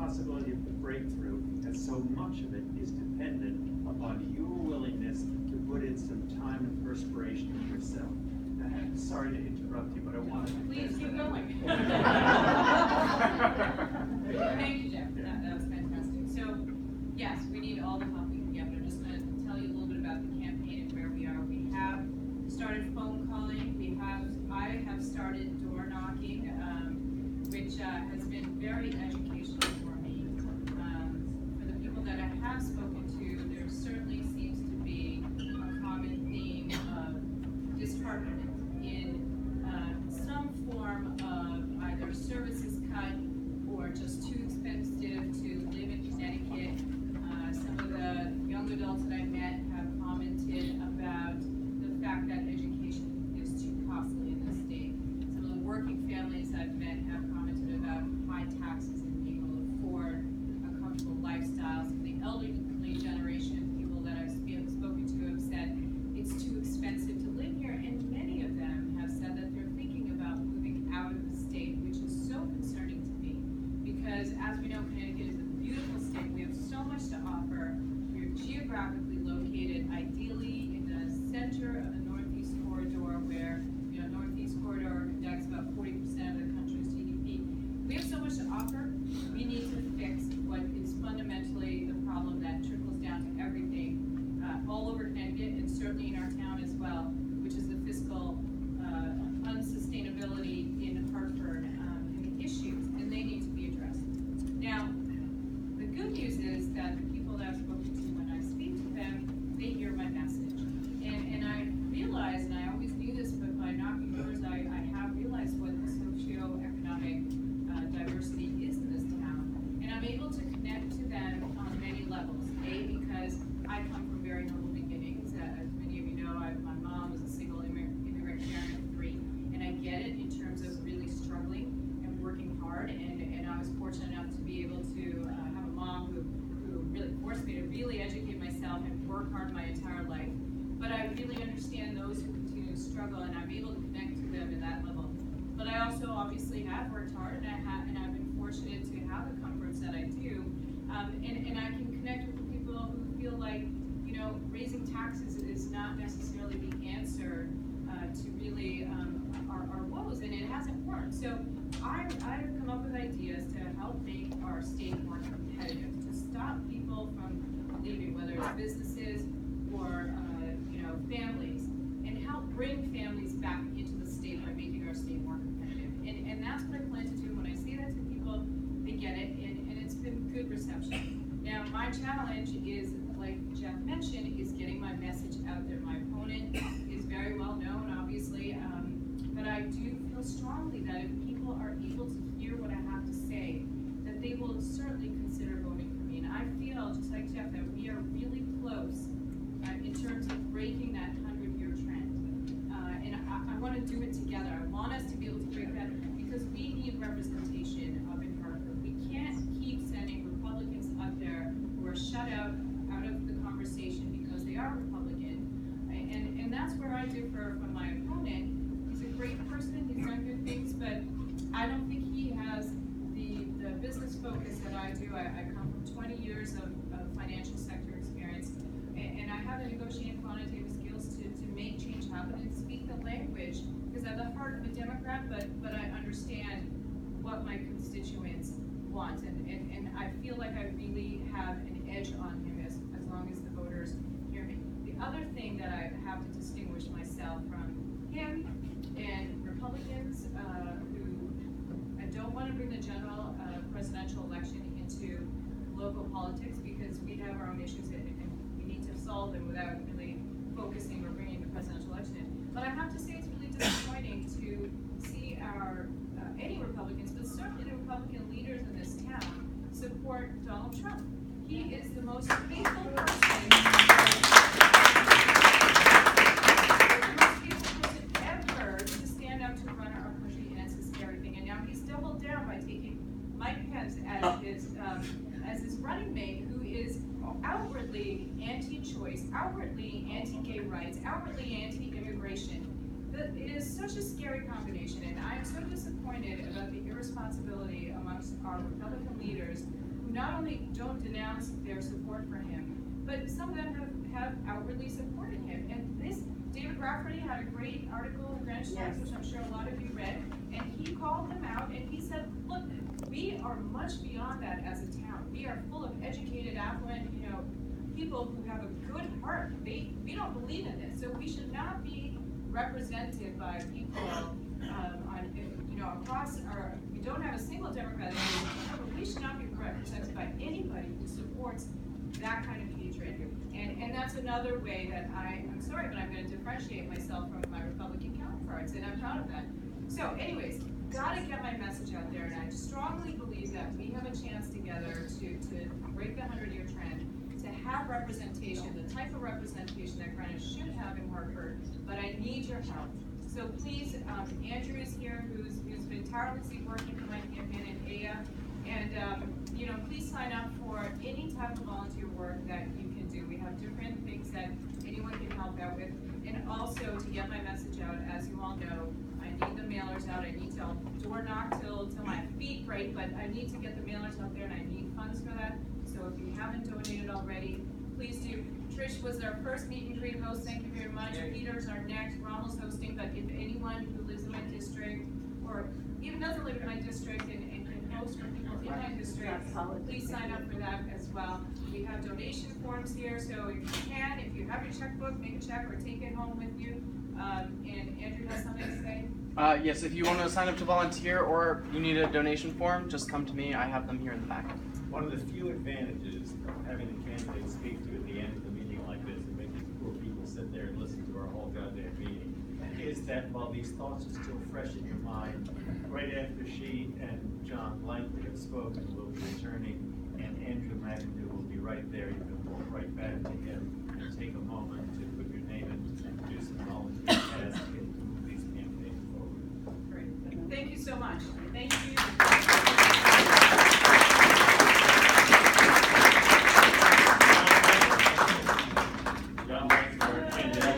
possibility of the breakthrough, and so much of it is dependent upon your willingness to put in some time and perspiration in yourself. Sorry to interrupt you, but I wanted to... Please keep going. Thank you, Jeff. That was fantastic. So, yes, we need all the help we can get, but I'm just going to tell you a little bit about the campaign and where we are. We have started phone calling. I have started door knocking, which has been very educational for me. For the people that I have spoken to, there certainly seems to be a common theme of disheartenment in some form of either services cut or just too expensive to live in Connecticut. Some of the young adults that I met have commented about the fact that education is too costly in this state. Some of the working families I've met have commented about high taxes and being able to afford a comfortable lifestyle. Some of the elderly generation, people that I've spoken to, have said it's too expensive to live here, and many of them have said that they're thinking about moving out of the state, which is so concerning to me, because as we know, Connecticut is a beautiful state. We have so much to offer. We're geographically located, ideally in the center of the Northeast Corridor, where Northeast Corridor conducts about 40% of the country's GDP. We have so much to offer. We need to fix what is fundamentally the problem that trickles down to everything all over Connecticut, and certainly in our town as well, which is the fiscal unsustainability in Hartford and the issues, and they need to be addressed. Now, the good news is that the people that I've spoken to, when I speak to them, they hear my message. And I realize, and I always knew this, but by knocking doors, I have realized what the socioeconomic diversity is in this town. And I'm able to connect to them on many levels. A, because I come from very humble beginnings. As many of you know, my mom was a single immigrant parent of 3, and I get it in terms of really struggling and working hard. And I was fortunate enough to be able to have a mom who really forced me to really educate myself and work hard my entire life. But I really understand those who continue to struggle, and I'm able to connect to them in that level. But I also obviously have worked hard, and I've been fortunate to have the comforts that I do. And I can connect with the people who feel like, raising taxes is not necessarily the answer to really our woes, and it hasn't worked. So I've come up with ideas to help make our state more competitive, to stop people from leaving, whether it's businesses or families, and help bring families back into the state by making our state more competitive. And that's what I plan to do. When I say that to people, they get it, and it's been good reception. Now, my challenge is, like Jeff mentioned, is getting my message out there. My opponent is very well known, obviously, but I do feel strongly that if people are able to hear what I have to say, that they will certainly consider voting for me. And I feel, just like Jeff, that we are really close in terms of breaking that 100-year trend. And I want to do it together. I want us to be able to break that, because we need representation up in Hartford. We can't keep sending Republicans up there who are shut out of the conversation because they are Republican. And that's where I differ from my opponent. He's a great person, he's done good things, but I don't think he has the business focus that I do. I come from 20 years of financial sector experience, and I have the negotiating quantitative skills to make change happen and speak the language, because I have the heart of a Democrat, but I understand what my constituents want, and I feel like I really have an edge on him as long as the voters hear me. The other thing that I have to distinguish myself from him and Republicans who I don't want to bring the general presidential election into local politics, because we have our own issues and we need to solve them without really focusing or bringing the presidential election in. But I have to say it's really disappointing to see any Republicans, but certainly the Republican leaders in this town, support Donald Trump. He is the most faithful person ever to stand up to run our country, and it's a scary thing. And now he's doubled down by taking Mike Pence as his running mate, who is outwardly anti-choice, outwardly anti-gay rights, outwardly anti-immigration. It is such a scary combination, and I am so disappointed about the irresponsibility amongst our Republican leaders who not only don't denounce their support for him, but some of them have outwardly supported him. And this, David Rafferty had a great article in Greenwich Times, which I'm sure a lot of you read, and he called them out and he said, look, we are much beyond that as a town. We are full of educated, affluent, people who have a good heart. We don't believe in this, so we should not be represented by people across our. We don't have a single Democrat, but we should not be represented by anybody who supports that kind of hatred. And that's another way that I'm sorry, but I'm going to differentiate myself from my Republican counterparts, and I'm proud of that. So, anyways, gotta get my message out there, and I strongly believe that we have a chance together to break the 100-year trend, to have representation, the type of representation that Greenwich should have in Hartford, but I need your help. So please, Andrew is here, who's been tirelessly working for my campaign in AIA, and please sign up for any type of volunteer work that you can do. We have different things that anyone can help out with, and also to get my message out, as you all know, I need the mailers out. I need to door knock till my feet break, but I need to get the mailers out there, and I need funds for that. So if you haven't donated already, please do. Trish was our first meet and greet host. Thank you very much. Peter's our next. Ronald's hosting, but if anyone who lives in my district or even doesn't live in my district and can host for people in my district, please sign up for that as well. We have donation forms here, so if you can, if you have your checkbook, make a check or take it home with you. And Andrew has something to say? Yes, if you want to sign up to volunteer or you need a donation form, just come to me. I have them here in the back. One of the few advantages of having the candidates speak to at the end of the meeting like this and making poor people sit there and listen to our whole goddamn meeting is that while these thoughts are still fresh in your mind, right after she and John Blankley have spoken, we'll be returning, and Andrew McAdoo will be right there. You can walk right back to him and take a moment to put your name in and do some volunteer tasks and move these campaigns forward. Great. Thank you so much. Thank you.